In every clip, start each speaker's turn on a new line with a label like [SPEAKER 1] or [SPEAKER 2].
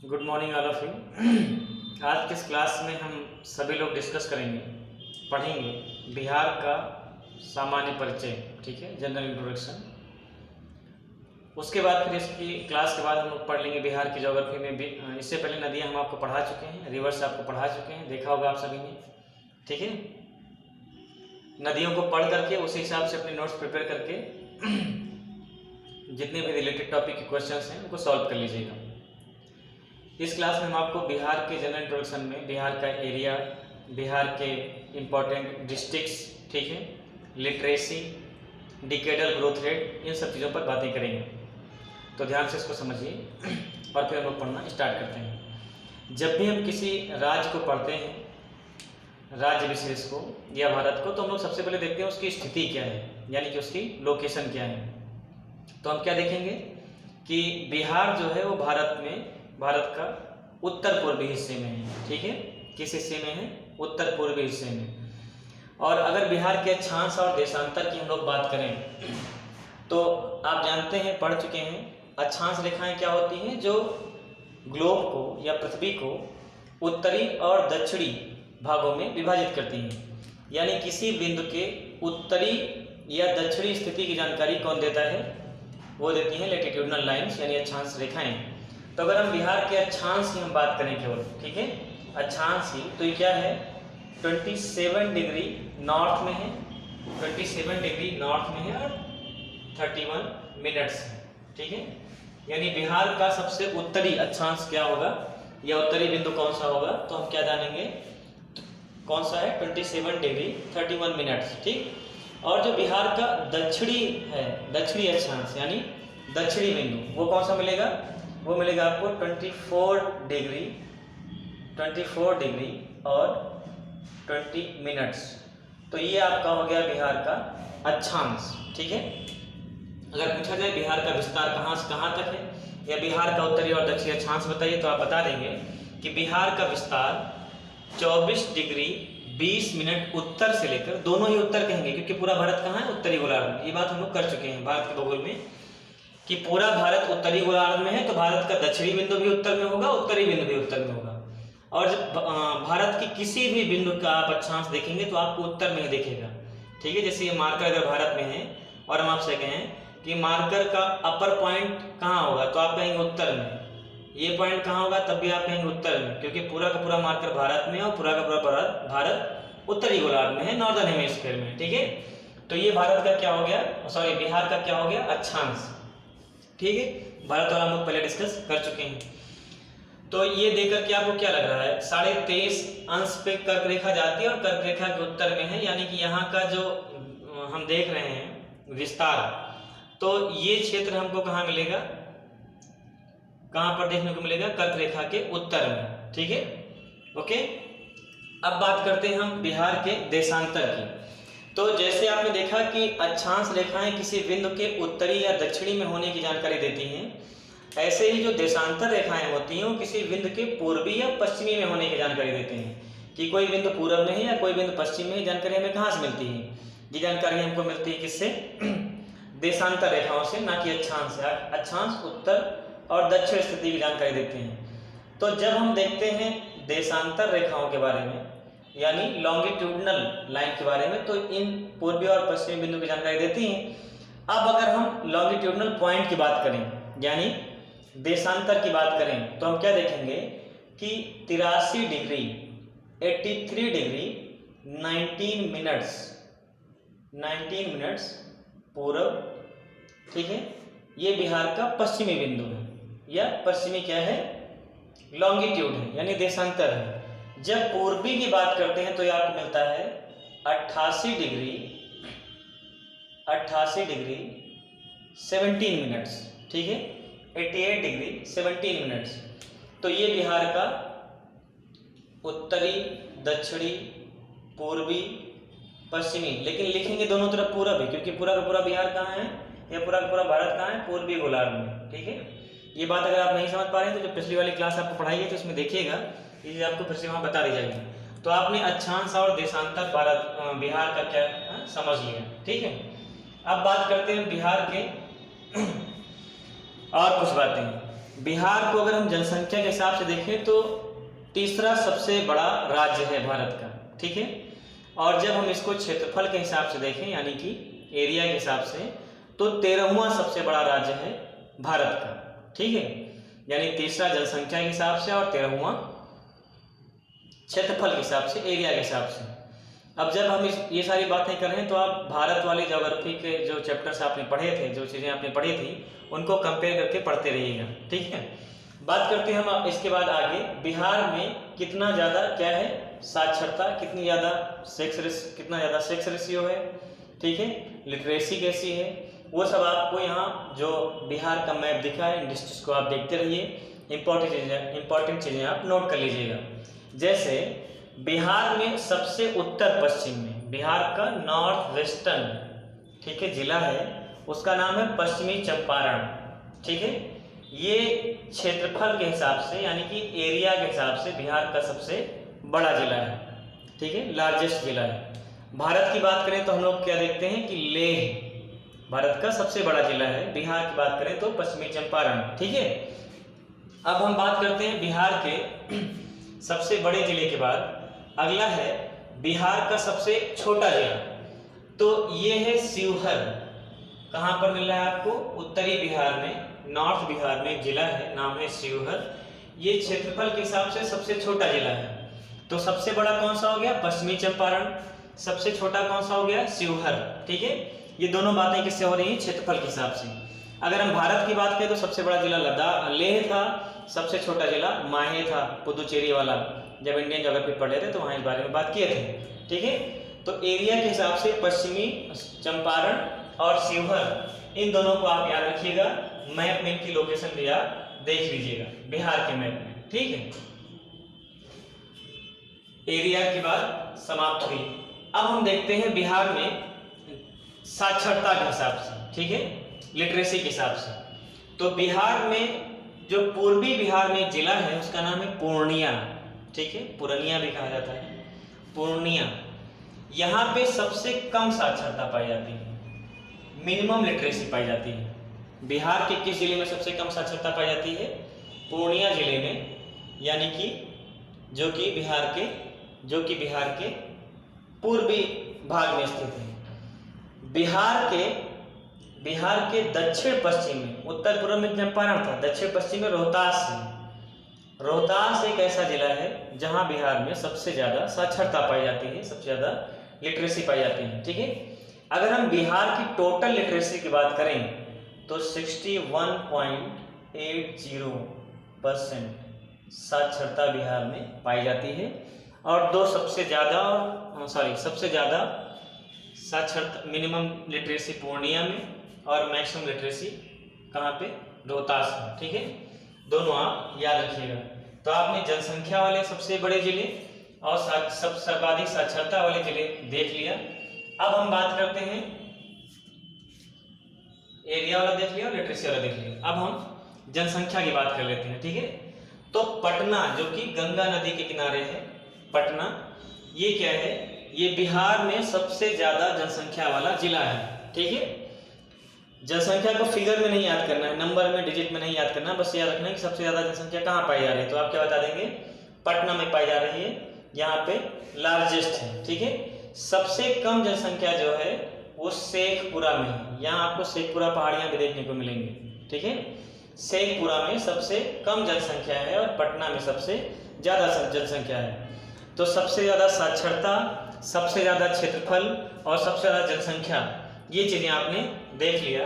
[SPEAKER 1] Good morning all of you. आज के इस क्लास में हम सभी लोग डिस्कस करेंगे, पढ़ेंगे बिहार का सामान्य परिचय, ठीक है, जनरल इंट्रोडक्शन। उसके बाद फिर इसकी क्लास के बाद हम लोग पढ़ लेंगे बिहार की ज्योग्राफी में भी। इससे पहले नदियाँ हम आपको पढ़ा चुके हैं, रिवर्स आपको पढ़ा चुके हैं, देखा होगा आप सभी ने, ठीक है। नदियों को पढ़ करके उसी हिसाब से अपने नोट्स प्रिपेयर करके जितने भी रिलेटेड टॉपिक के क्वेश्चंस हैं उनको सॉल्व कर लीजिएगा। इस क्लास में हम आपको बिहार के जनरल इंट्रोडक्शन में बिहार का एरिया, बिहार के इम्पोर्टेंट डिस्ट्रिक्ट्स, ठीक है, लिटरेसी, डिकेडल ग्रोथ रेट, इन सब चीज़ों पर बातें करेंगे। तो ध्यान से इसको समझिए और फिर हम लोग पढ़ना स्टार्ट करते हैं। जब भी हम किसी राज्य को पढ़ते हैं, राज्य विशेष को या भारत को, तो हम लोग सबसे पहले देखते हैं उसकी स्थिति क्या है, यानी कि उसकी लोकेशन क्या है। तो हम क्या देखेंगे कि बिहार जो है वो भारत का उत्तर पूर्वी हिस्से में है, ठीक है। किस हिस्से में है? उत्तर पूर्वी हिस्से में। और अगर बिहार के अक्षांश और देशांतर की हम लोग बात करें तो आप जानते हैं, पढ़ चुके हैं, अक्षांश रेखाएं क्या होती हैं? जो ग्लोब को या पृथ्वी को उत्तरी और दक्षिणी भागों में विभाजित करती हैं। यानी किसी बिंदु के उत्तरी या दक्षिणी स्थिति की जानकारी कौन देता है? वो देती हैं लैटिट्यूडनल लाइन्स, यानी अक्षांश रेखाएं। तो अगर हम बिहार के अक्षांश की हम बात करें केवल, ठीक है, अक्षांश ही, तो ये क्या है? 27 डिग्री नॉर्थ में है, 27 डिग्री नॉर्थ में है और 31 मिनट्स है, ठीक है। यानी बिहार का सबसे उत्तरी अक्षांश क्या होगा या उत्तरी बिंदु कौन सा होगा? तो हम क्या जानेंगे, कौन सा है? 27 डिग्री 31 मिनट्स, ठीक। और जो बिहार का दक्षिणी है, दक्षिणी अक्षांश यानी दक्षिणी बिंदु, वो कौन सा मिलेगा? वो मिलेगा आपको 24 डिग्री और 20 मिनट्स। तो ये आपका हो गया बिहार का अक्षांश, ठीक है। अगर पूछा जाए बिहार का विस्तार कहाँ से कहाँ तक है या बिहार का उत्तरी और दक्षिणी अक्षांश बताइए, तो आप बता देंगे कि बिहार का विस्तार 24 डिग्री 20 मिनट उत्तर से लेकर, दोनों ही उत्तर कहेंगे क्योंकि पूरा भारत कहाँ है? उत्तरी गोलार्ध में। ये बात हम लोग कर चुके हैं भारत के भूगोल में कि पूरा भारत उत्तरी गोलार्ध में है, तो भारत का दक्षिणी बिंदु भी उत्तर में होगा, उत्तरी बिंदु भी उत्तर में होगा। और जब भारत की किसी भी बिंदु का आप अक्षांश देखेंगे तो आपको उत्तर में ही दिखेगा, ठीक है। जैसे ये मार्कर अगर भारत में है और हम आपसे कहें कि मार्कर का अपर पॉइंट कहाँ होगा, तो आप कहेंगे उत्तर में। ये पॉइंट कहाँ होगा, तब भी आप कहेंगे उत्तर में, क्योंकि पूरा का पूरा मार्कर भारत में और पूरा का पूरा भारत उत्तरी गोलार्ध में है, नॉर्दर्न हेमिस्फीयर में, ठीक है। तो ये भारत का क्या हो गया, सॉरी, बिहार का क्या हो गया? अक्षांश, ठीक है। भारत वाला हम लोग पहले डिस्कस कर चुके हैं। तो ये देखकर के आपको क्या लग रहा है? 23.5 अंश पे कर्क रेखा जाती है और कर्क रेखा के उत्तर में है, यानी कि यहाँ का जो हम देख रहे हैं विस्तार, तो ये क्षेत्र हमको कहाँ मिलेगा, कहाँ पर देखने को मिलेगा? कर्क रेखा के उत्तर में, ठीक है, ओके। अब बात करते हैं हम बिहार के देशांतर की। तो जैसे आपने देखा कि अक्षांश रेखाएं किसी बिंदु के उत्तरी या दक्षिणी में होने की जानकारी देती हैं, ऐसे ही जो देशांतर रेखाएं होती हैं वो किसी बिंदु के पूर्वी या पश्चिमी में होने की जानकारी देते हैं कि कोई बिंदु पूर्व में है या कोई बिंदु पश्चिम में है। जानकारी हमें कहाँ से मिलती है? ये जानकारी हमको मिलती है किससे? देशांतर रेखाओं से, ना कि अक्षांश से। अक्षांश उत्तर और दक्षिण स्थिति की जानकारी देते हैं। तो जब हम देखते हैं देशांतर रेखाओं के बारे में, यानी लॉन्गिट्यूडनल लाइन के बारे में, तो इन पूर्वी और पश्चिमी बिंदु की जानकारी देती हैं। अब अगर हम लॉन्गिट्यूडनल पॉइंट की बात करें, यानी देशांतर की बात करें, तो हम क्या देखेंगे कि 83 डिग्री 83 डिग्री 19 मिनट्स पूर्व, ठीक है, ये बिहार का पश्चिमी बिंदु है या पश्चिमी क्या है? लॉन्गिट्यूड है, यानी देशांतर है। जब पूर्वी की बात करते हैं तो ये आपको मिलता है 88 डिग्री 17 मिनट्स, ठीक है, 88 डिग्री 17 मिनट्स। तो ये बिहार का उत्तरी, दक्षिणी, पूर्वी, पश्चिमी, लेकिन लिखेंगे दोनों तरफ पूरब ही, क्योंकि पूरा का पूरा बिहार कहाँ है या पूरा का पूरा भारत कहाँ है? पूर्वी गोलार्ध में, ठीक है। ये बात अगर आप नहीं समझ पा रहे हैं तो जो पिछली वाली क्लास आपको पढ़ाई है तो उसमें देखिएगा, ये आपको फिर से वहाँ बता दी जाएगी। तो आपने अक्षांश और देशांतर बिहार का क्या समझ लिया, ठीक है। अब बात करते हैं बिहार के और कुछ बातें। बिहार को अगर हम जनसंख्या के हिसाब से देखें तो तीसरा सबसे बड़ा राज्य है भारत का, ठीक है। और जब हम इसको क्षेत्रफल के हिसाब से देखें यानी कि एरिया के हिसाब से तो 13वां सबसे बड़ा राज्य है भारत का, ठीक है। यानी तीसरा जनसंख्या के हिसाब से और 13वां क्षेत्रफल के हिसाब से, एरिया के हिसाब से। अब जब हम ये सारी बातें कर रहे हैं तो आप भारत वाली ज्योग्राफी के जो चैप्टर्स आपने पढ़े थे, जो चीज़ें आपने पढ़ी थी, उनको कंपेयर करके पढ़ते रहिएगा, ठीक है। बात करते हैं हम इसके बाद आगे, बिहार में कितना ज़्यादा क्या है साक्षरता, कितनी ज़्यादा कितना ज़्यादा सेक्स रेशियो है, ठीक है, लिटरेसी कैसी है, वो सब आपको यहाँ जो बिहार का मैप दिखा है इन डिस्ट्रिक्ट्स को आप देखते रहिए। इंपॉर्टेंट चीज़ें आप नोट कर लीजिएगा। जैसे बिहार में सबसे उत्तर पश्चिम में, बिहार का नॉर्थ वेस्टर्न, ठीक है, जिला है, उसका नाम है पश्चिमी चंपारण, ठीक है। ये क्षेत्रफल के हिसाब से यानी कि एरिया के हिसाब से बिहार का सबसे बड़ा जिला है, ठीक है, लार्जेस्ट जिला है। भारत की बात करें तो हम लोग क्या देखते हैं कि लेह भारत का सबसे बड़ा जिला है, बिहार की बात करें तो पश्चिमी चंपारण, ठीक है। अब हम बात करते हैं बिहार के सबसे बड़े जिले के बाद अगला है बिहार का सबसे छोटा जिला, तो ये है शिवहर। कहाँ पर मिल रहा है आपको? उत्तरी बिहार में, नॉर्थ बिहार में एक जिला है, नाम है शिवहर। ये क्षेत्रफल के हिसाब से सबसे छोटा जिला है। तो सबसे बड़ा कौन सा हो गया? पश्चिमी चंपारण। सबसे छोटा कौन सा हो गया? शिवहर, ठीक है। ये दोनों बातें किससे हो रही हैं? क्षेत्रफल के हिसाब से। अगर हम भारत की बात करें तो सबसे बड़ा जिला लेह था, सबसे छोटा जिला माहे था, पुदुचेरी वाला। जब इंडियन ज्योग्राफी पढ़ रहे थे तो वहाँ इस बारे में बात किए थे, ठीक है। तो एरिया के हिसाब से पश्चिमी चंपारण और शिवहर, इन दोनों को आप याद रखिएगा। मैप में इनकी लोकेशन भी आप देख लीजिएगा बिहार के मैप में, ठीक है। एरिया की बात समाप्त हुई। अब हम देखते हैं बिहार में साक्षरता के हिसाब से, ठीक है, लिटरेसी के हिसाब से। तो बिहार में जो पूर्वी बिहार में जिला है उसका नाम है पूर्णिया, ठीक है, पूर्णिया भी कहा जाता है, पूर्णिया। यहाँ पे सबसे कम साक्षरता पाई जाती है, मिनिमम लिटरेसी पाई जाती है। बिहार के किस जिले में सबसे कम साक्षरता पाई जाती है? पूर्णिया जिले में, यानी कि जो कि बिहार के पूर्वी भाग में स्थित है। बिहार के दक्षिण पश्चिम में, उत्तर पूर्व में चंपारण था, दक्षिण पश्चिम में रोहतास एक ऐसा जिला है जहां बिहार में सबसे ज्यादा साक्षरता पाई जाती है, सबसे ज्यादा लिटरेसी पाई जाती है, ठीक है। अगर हम बिहार की टोटल लिटरेसी की बात करें तो 61.80% साक्षरता बिहार में पाई जाती है। और सबसे ज्यादा साक्षरता मिनिमम लिटरेसी पूर्णिया में और मैक्सिमम लिटरेसी कहाँ पे? रोहतास में, ठीक है। दोनों आप याद रखिएगा। तो आपने जनसंख्या वाले सबसे बड़े जिले और सर्वाधिक साक्षरता वाले जिले देख लिया। अब हम बात करते हैं, एरिया वाला देख लिया और लिटरेसी वाला देख लिया। अब हम जनसंख्या की बात कर लेते हैं, ठीक है। तो पटना जो कि गंगा नदी के किनारे है, पटना, ये क्या है? ये बिहार में सबसे ज्यादा जनसंख्या वाला जिला है, ठीक है। जनसंख्या को फिगर में नहीं याद करना है, नंबर में, डिजिट में नहीं याद करना, बस याद रखना है कि सबसे ज्यादा जनसंख्या कहाँ पाई जा रही है। तो आप क्या बता देंगे? पटना में पाई जा रही है, यहाँ पे लार्जेस्ट है, ठीक है। सबसे कम जनसंख्या जो है वो शेखपुरा में है। यहाँ आपको शेखपुरा पहाड़ियाँ भी देखने को मिलेंगी, ठीक है। शेखपुरा में सबसे कम जनसंख्या है और पटना में सबसे ज्यादा जनसंख्या है। तो सबसे ज्यादा साक्षरता, सबसे ज्यादा क्षेत्रफल और सबसे ज्यादा जनसंख्या, ये चीजें आपने देख लिया।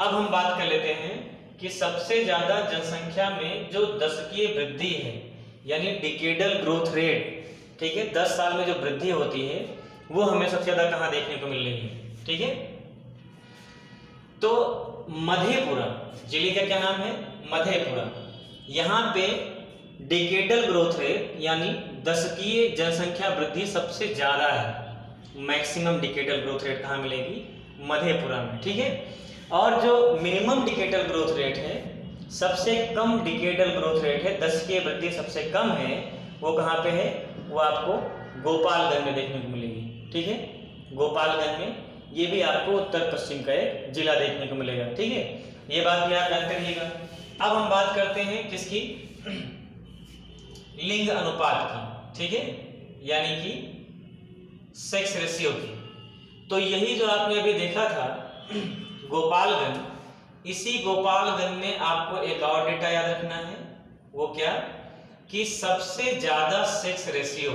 [SPEAKER 1] अब हम बात कर लेते हैं कि सबसे ज्यादा जनसंख्या में जो दशकीय वृद्धि है, यानी डिकेडल ग्रोथ रेट, ठीक है, 10 साल में जो वृद्धि होती है वो हमें सबसे ज्यादा कहाँ देखने को मिल रही है, ठीक है। तो मधेपुरा जिले का क्या नाम है? मधेपुरा। यहाँ पे डिकेडल ग्रोथ रेट यानी दशकीय जनसंख्या वृद्धि सबसे ज्यादा है। मैक्सिमम डिकेडल ग्रोथ रेट कहाँ मिलेगी? मधेपुरा में, ठीक है। और जो मिनिमम डिकेडल ग्रोथ रेट है, सबसे कम डिकेडल ग्रोथ रेट है, दशकीय वृद्धि सबसे कम है, वो कहाँ पे है? वो आपको गोपालगंज में देखने को मिलेगी, ठीक है। गोपालगंज में, ये भी आपको उत्तर पश्चिम का एक जिला देखने को मिलेगा, ठीक है। ये बात भी आप याद करिएगा। अब हम बात करते हैं किसकी, लिंग अनुपात की, ठीक है, यानी कि सेक्स रेशियो की। तो यही जो आपने अभी देखा था गोपालगंज, इसी गोपालगंज में आपको एक और डेटा याद रखना है, वो क्या, कि सबसे ज्यादा sex ratio,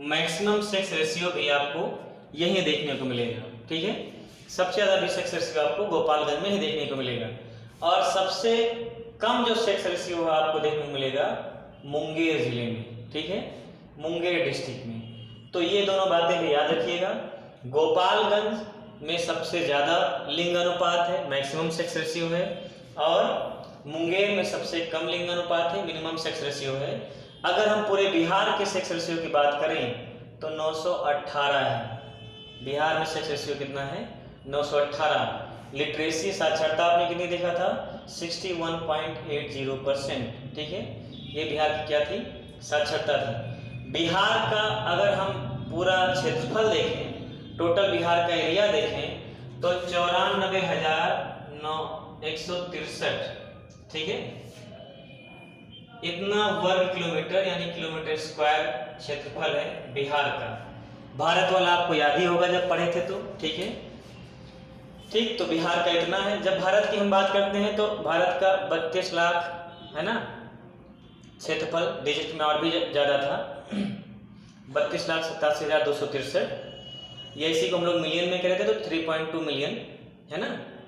[SPEAKER 1] maximum sex ratio भी आपको यहीं देखने को मिलेगा, ठीक है। सबसे ज्यादा भी सेक्स रेशियो आपको गोपालगंज में ही देखने को मिलेगा, और सबसे कम जो सेक्स रेशियो आपको देखने को मिलेगा मुंगेर जिले में, ठीक है, मुंगेर डिस्ट्रिक्ट में। तो ये दोनों बातें भी याद रखिएगा। गोपालगंज में सबसे ज्यादा लिंग अनुपात है, मैक्सिमम सेक्स रेशियो है, और मुंगेर में सबसे कम लिंग अनुपात है, मिनिमम सेक्स रेशियो है। अगर हम पूरे बिहार के सेक्स रेशियो की बात करें तो 918 है। बिहार में सेक्स रेशियो कितना है, 918। लिटरेसी साक्षरता आपने कितनी देखा था, 61.80%, ठीक है, ये बिहार की क्या थी, साक्षरता थी। बिहार का अगर हम पूरा क्षेत्रफल देखें, टोटल बिहार का एरिया देखें तो 94,163, ठीक है, इतना वर्ग किलोमीटर यानी किलोमीटर स्क्वायर क्षेत्रफल है बिहार का। भारत वाला आपको याद ही होगा जब पढ़े थे तो, ठीक है, ठीक। तो बिहार का इतना है। जब भारत की हम बात करते हैं तो भारत का 32 लाख है ना क्षेत्रफल, डिजिट में और भी ज्यादा था, 32,87,263। ये इसी को हम लोग मिलियन में कहते थे तो 3.2 मिलियन है ना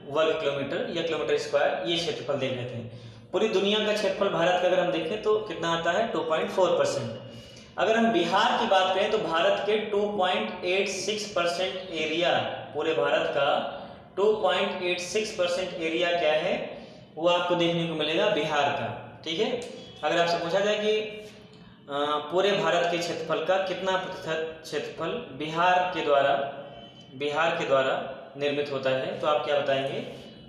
[SPEAKER 1] वर्ग किलोमीटर या किलोमीटर स्क्वायर, ये क्षेत्रफल देख रहे थे। पूरी दुनिया का क्षेत्रफल भारत का अगर हम देखें तो कितना आता है, 2.4%। अगर हम बिहार की बात करें तो भारत के 2.86% एरिया, पूरे भारत का 2.86% एरिया क्या है, वो आपको देखने को मिलेगा बिहार का, ठीक है। अगर आपसे पूछा जाए कि पूरे भारत के क्षेत्रफल का कितना प्रतिशत क्षेत्रफल बिहार के द्वारा निर्मित होता है, तो आप क्या बताएंगे,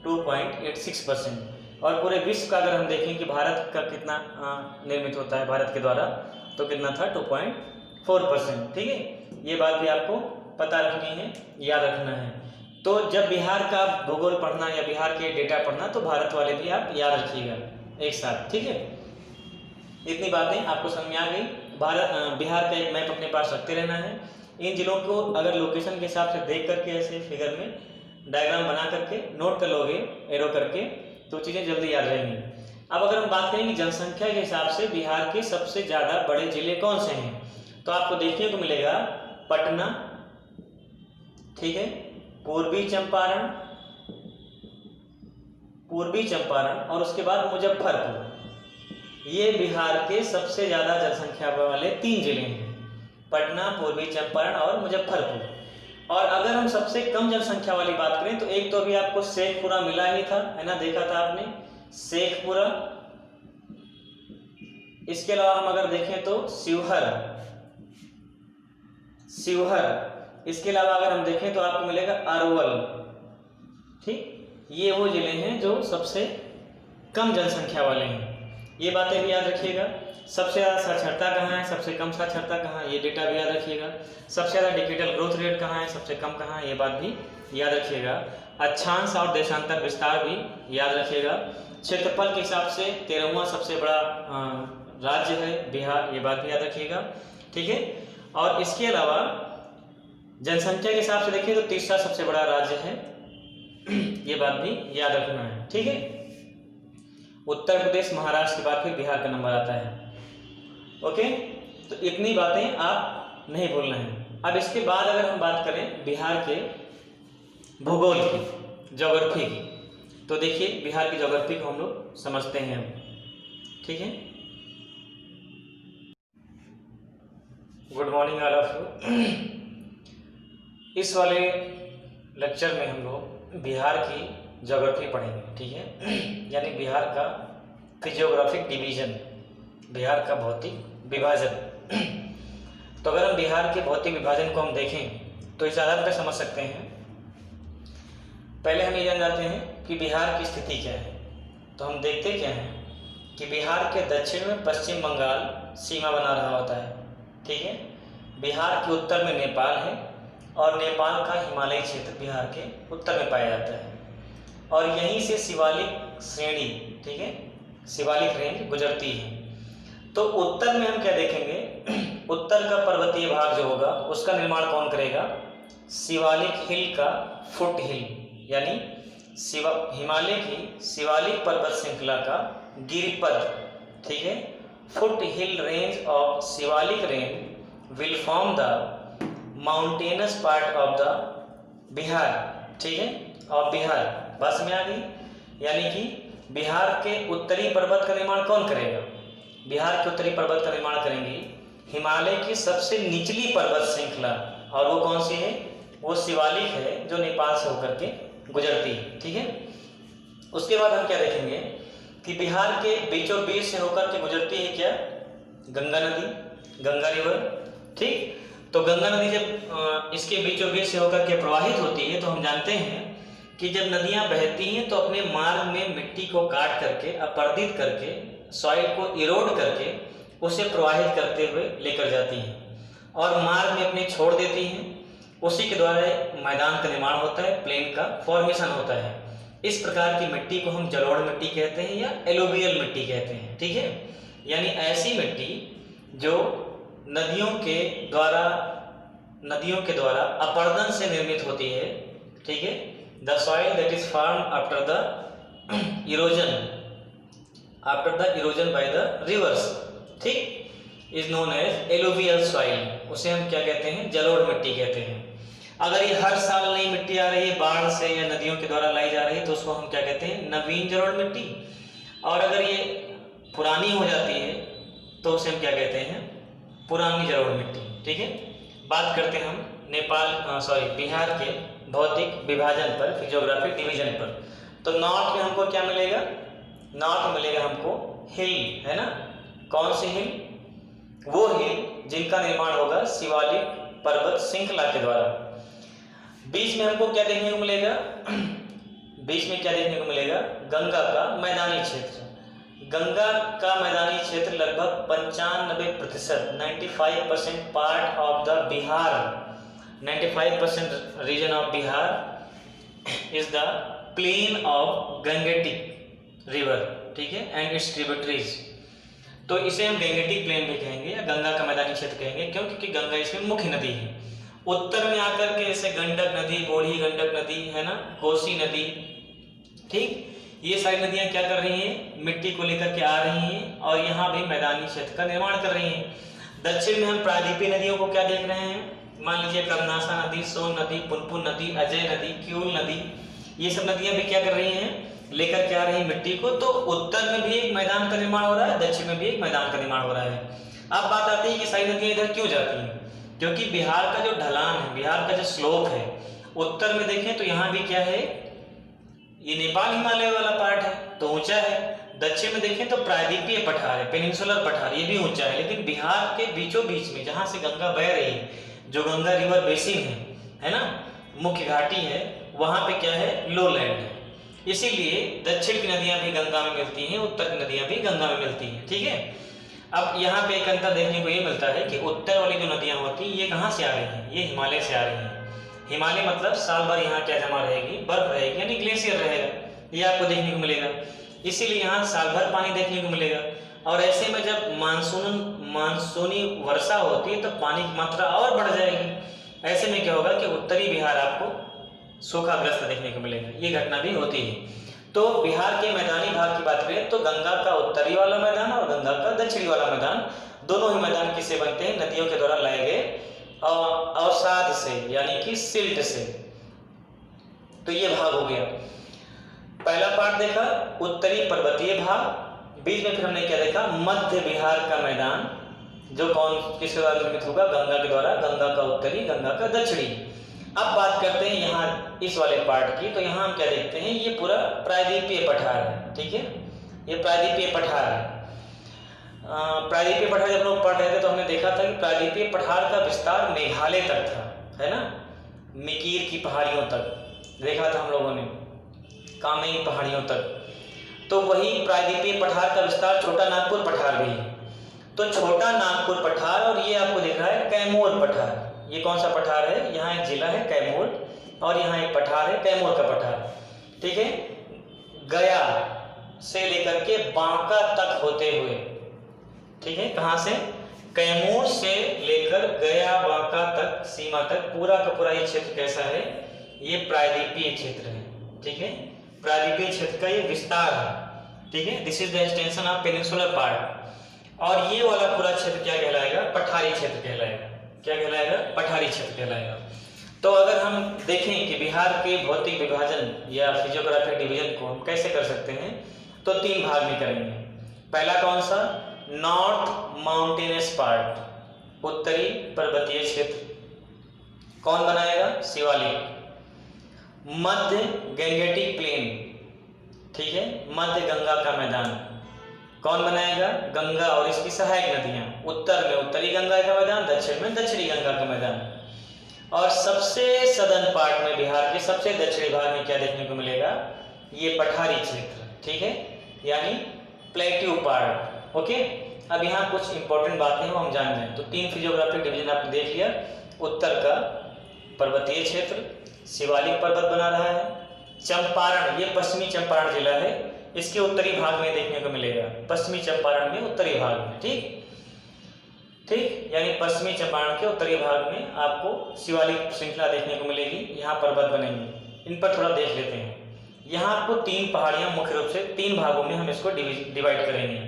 [SPEAKER 1] 2.86%। और पूरे विश्व का अगर हम देखें कि भारत का कितना निर्मित होता है भारत के द्वारा, तो कितना था, 2.4%, ठीक है। ये बात भी आपको पता रखनी है, याद रखना है। तो जब बिहार का भूगोल पढ़ना या बिहार के डेटा पढ़ना तो भारत वाले भी आप याद रखिएगा एक साथ, ठीक है। इतनी बातें आपको समझ में आ गई। बिहार का एक मैप अपने पास रखते रहना है। इन जिलों को अगर लोकेशन के हिसाब से देख करके ऐसे फिगर में डायग्राम बना करके नोट कर लोगे एरो करके, तो चीज़ें जल्दी याद रहेंगी। अब अगर हम बात करेंगे जनसंख्या के हिसाब से बिहार के सबसे ज़्यादा बड़े जिले कौन से हैं, तो आपको देखने को मिलेगा पटना, ठीक है, पूर्वी चंपारण और उसके बाद मुजफ्फरपुर। ये बिहार के सबसे ज़्यादा जनसंख्या वाले 3 जिले हैं, पटना, पूर्वी चंपारण और मुजफ्फरपुर। और अगर हम सबसे कम जनसंख्या वाली बात करें तो एक तो अभी आपको शेखपुरा मिला ही था, है ना, देखा था आपने शेखपुरा। इसके अलावा हम अगर देखें तो शिवहर। इसके अलावा अगर हम देखें तो आपको मिलेगा अरवल, ठीक। ये वो जिले हैं जो सबसे कम जनसंख्या वाले हैं। ये बातें भी याद रखिएगा। सबसे ज़्यादा साक्षरता कहाँ है, सबसे कम साक्षरता कहाँ है, ये डेटा भी याद रखिएगा। सबसे ज़्यादा डिजिटल ग्रोथ रेट कहाँ है, सबसे कम कहाँ है, ये बात भी याद रखिएगा। अक्षांश और देशांतर विस्तार भी याद रखिएगा। क्षेत्रफल के हिसाब से 13वां सबसे बड़ा राज्य है बिहार, ये बात भी याद रखिएगा, ठीक है। और इसके अलावा जनसंख्या के हिसाब से देखिए तो तीसरा सबसे बड़ा राज्य है, ये बात भी याद रखना है, ठीक है। उत्तर प्रदेश, महाराष्ट्र के बाद फिर बिहार का नंबर आता है, ओके। तो इतनी बातें आप नहीं भूलना है। अब इसके बाद अगर हम बात करें बिहार के भूगोल की, ज्योग्राफी की, तो देखिए बिहार की ज्योग्राफी को हम लोग समझते हैं, ठीक है। Good morning all of you. इस वाले लेक्चर में हम लोग बिहार की ज्योग्राफी पढ़ेंगे, ठीक है, यानी बिहार का फिजियोग्राफिक डिवीजन, बिहार का भौतिक विभाजन। तो अगर हम बिहार के भौतिक विभाजन को हम देखें तो इस आधार पर समझ सकते हैं। पहले हम ये जान जाते हैं कि बिहार की स्थिति क्या है। तो हम देखते क्या हैं कि बिहार के दक्षिण में पश्चिम बंगाल सीमा बना रहा होता है, ठीक है। बिहार के उत्तर में नेपाल है और नेपाल का हिमालयी क्षेत्र बिहार के उत्तर में पाया जाता है। और यहीं से शिवालिक श्रेणी, ठीक है, शिवालिक रेंज गुजरती है। तो उत्तर में हम क्या देखेंगे, उत्तर का पर्वतीय भाग जो होगा उसका निर्माण कौन करेगा, शिवालिक हिल का फुट हिल, यानी हिमालय की शिवालिक पर्वत श्रृंखला का गिरिपद, ठीक है, foot hill range of Shivalik range will form the mountainous part of the Bihar, ठीक है, और बिहार बस में आ गई, यानी कि बिहार के उत्तरी पर्वत का निर्माण कौन करेगा, बिहार के उत्तरी पर्वत का निर्माण करेंगे हिमालय की सबसे निचली पर्वत श्रृंखला, और वो कौन सी है, वो शिवालिक है जो नेपाल से होकर के गुजरती है, ठीक है। उसके बाद हम क्या देखेंगे कि बिहार के बीचों बीच से होकर के गुजरती है क्या, गंगा नदी, गंगा रिवर, ठीक। तो गंगा नदी जब इसके बीचों बीच से होकर के प्रवाहित होती है तो हम जानते हैं कि जब नदियां बहती हैं तो अपने मार्ग में मिट्टी को काट करके, अपरदित करके, सॉइल को इरोड करके उसे प्रवाहित करते हुए लेकर जाती हैं और मार्ग में अपने छोड़ देती हैं। उसी के द्वारा मैदान का निर्माण होता है, प्लेन का फॉर्मेशन होता है। इस प्रकार की मिट्टी को हम जलोढ़ मिट्टी कहते हैं या एलुवियल मिट्टी कहते हैं, ठीक है, यानी ऐसी मिट्टी जो नदियों के द्वारा अपरदन से निर्मित होती है, ठीक है। The soil that is formed after the erosion by the rivers, ठीक, is known as alluvial soil, उसे हम क्या कहते हैं, जलोढ़ मिट्टी कहते हैं। अगर ये हर साल नई मिट्टी आ रही है बाढ़ से या नदियों के द्वारा लाई जा रही है तो उसको हम क्या कहते हैं, नवीन जलोढ़ मिट्टी। और अगर ये पुरानी हो जाती है तो उसे हम क्या कहते हैं, पुरानी जलोढ़ मिट्टी, ठीक है। बात करते हैं हम बिहार के भौतिक विभाजन पर, फिजियोग्राफिक डिवीजन पर। तो नॉर्थ में हमको क्या मिलेगा, नॉर्थ में मिलेगा हमको हिल, है ना, कौन सी हिल, वो हिल जिनका निर्माण होगा शिवालिक पर्वत श्रृंखला के द्वारा। बीच में हमको क्या देखने को मिलेगा, बीच में क्या देखने को मिलेगा, गंगा का मैदानी क्षेत्र। गंगा का मैदानी क्षेत्र लगभग 95%, 95% part of the Bihar, 95% region of Bihar is the plain of Gangetic river, ठीक है, एंड इट्स ट्रिब्यूटरीज। तो इसे हम गंगेटिक प्लेन भी कहेंगे या गंगा का मैदानी क्षेत्र कहेंगे, क्यों, क्योंकि गंगा इसमें मुख्य नदी है। उत्तर में आकर के जैसे गंडक नदी, बूढ़ी गंडक नदी, है ना, कोसी नदी, ठीक, ये सारी नदियां क्या कर रही हैं, मिट्टी को लेकर के आ रही हैं और यहाँ भी मैदानी क्षेत्र का निर्माण कर रही हैं। दक्षिण में हम प्रायद्वीपीय नदियों को क्या देख रहे हैं, मान लीजिए कर्मनाशा नदी, सोन नदी, पुनपुन नदी, अजय नदी, क्यूल नदी, ये सब नदियां भी क्या कर रही हैं, लेकर के आ रही मिट्टी को। तो उत्तर में भी एक मैदान का निर्माण हो रहा है, दक्षिण में भी एक मैदान का निर्माण हो रहा है। अब बात आती है कि सारी नदियां इधर क्यों जाती हैं, क्योंकि बिहार का जो ढलान है, बिहार का जो स्लोप है, उत्तर में देखें तो यहाँ भी क्या है, ये नेपाल हिमालय वाला पार्ट है तो ऊंचा है। दक्षिण में देखें तो प्रायद्वीपीय पठार है, पेनिनसुलर पठार, ये भी ऊंचा है। लेकिन बिहार के बीचों बीच में जहाँ से गंगा बह रही है, जो गंगा रिवर बेसिन है ना, मुख्य घाटी है, वहाँ पे क्या है, लो लैंड है। इसीलिए दक्षिण की नदियां भी गंगा में मिलती हैं, उत्तर की नदियां भी गंगा में मिलती हैं, ठीक है। अब यहाँ पे एक अंतर देखने को ये मिलता है कि उत्तर वाली जो नदियां होती हैं ये कहाँ से आ रही हैं, ये हिमालय से आ रही हैं। हिमालय मतलब साल भर यहाँ क्या जमा रहेगी, बर्फ रहेगी, यानी ग्लेशियर रहेगा, ये आपको देखने को मिलेगा। इसीलिए यहाँ साल भर पानी देखने को मिलेगा। और ऐसे में जब मानसूनी वर्षा होती है तो पानी की मात्रा और बढ़ जाएगी। ऐसे में क्या होगा कि उत्तरी बिहार आपको सूखाग्रस्त देखने को मिलेगा, ये घटना भी होती है। तो बिहार के मैदानी भाग की बात करें तो गंगा का उत्तरी वाला मैदान और गंगा का दक्षिणी वाला मैदान, दोनों ही मैदान किससे बनते हैं, नदियों के द्वारा लाए गए अवसाद से, यानी कि सिल्ट से। तो ये भाग हो गया, पहला पार्ट देखा उत्तरी पर्वतीय भाग। बीच में फिर हमने क्या देखा, मध्य बिहार का मैदान, जो किसके द्वारा निर्मित होगा, गंगा के द्वारा, गंगा का उत्तरी, गंगा का दक्षिणी। अब बात करते हैं यहाँ इस वाले पार्ट की। तो यहाँ हम क्या देखते हैं, ये पूरा प्रायद्वीपीय पठार है, ठीक है, ये प्रायद्वीपीय पठार है। प्रायद्वीपीय पठार जब लोग पढ़ रहे थे तो हमने देखा था कि प्रायद्वीपीय पठार का विस्तार मेघालय तक था, है ना, मिकीर की पहाड़ियों तक देखा था हम लोगों ने, कामेई पहाड़ियों तक। तो वही प्रायद्वीपीय पठार का विस्तार छोटा नागपुर पठार भी है। तो छोटा नागपुर पठार, और ये आपको दिख रहा है कैमूर पठार। ये कौन सा पठार है, यहाँ एक जिला है कैमूर और यहाँ एक पठार है कैमूर का पठार, ठीक है। गया से लेकर के बांका तक होते हुए, ठीक है, कहां से, कैमूर से लेकर गया बांका तक सीमा तक पूरा का पूरा ये क्षेत्र कैसा है, ये प्रायद्वीपीय क्षेत्र है, ठीक है, प्रायद्वीपीय क्षेत्र का ये विस्तार है, ठीक है, this is the extension of peninsular part. और ये वाला पूरा क्षेत्र क्या कहलाएगा, पठारी क्षेत्र कहलाएगा, क्या कहलाएगा, पठारी क्षेत्र कहलाएगा। तो अगर हम देखें कि बिहार के भौतिक विभाजन या फिजियोग्राफिक डिवीजन को हम कैसे कर सकते हैं, तो 3 भाग में करेंगे। पहला कौन सा, नॉर्थ माउंटेनस पार्ट, उत्तरी पर्वतीय क्षेत्र, कौन बनाएगा, शिवालिक। मध्य गैंगेटिक प्लेन, ठीक है, मध्य गंगा का मैदान, कौन बनाएगा, गंगा और इसकी सहायक नदियां, उत्तर में उत्तरी गंगा का मैदान, दक्षिण में दक्षिणी गंगा का मैदान। और सबसे सदर्न पार्ट में, बिहार के सबसे दक्षिणी भाग में क्या देखने को मिलेगा, ये पठारी क्षेत्र, ठीक है, यानी प्लेट्यू पार्ट। ओके, अब यहाँ कुछ इंपॉर्टेंट बातें हैं वो हम जान जाएं। तो 3 फिजियोग्राफिक डिवीजन आपने देख लिया, उत्तर का पर्वतीय क्षेत्र, शिवालिक पर्वत बना रहा है, चंपारण, ये पश्चिमी चंपारण जिला है, इसके उत्तरी भाग में देखने को मिलेगा, पश्चिमी चंपारण में उत्तरी भाग में, ठीक ठीक, यानी पश्चिमी चंपारण के उत्तरी भाग में आपको शिवालिक श्रृंखला देखने को मिलेगी, यहाँ पर्वत बनेंगे, इन पर थोड़ा देख लेते हैं। यहाँ आपको 3 पहाड़ियाँ मुख्य रूप से 3 भागों में हम इसको डिवाइड करेंगे।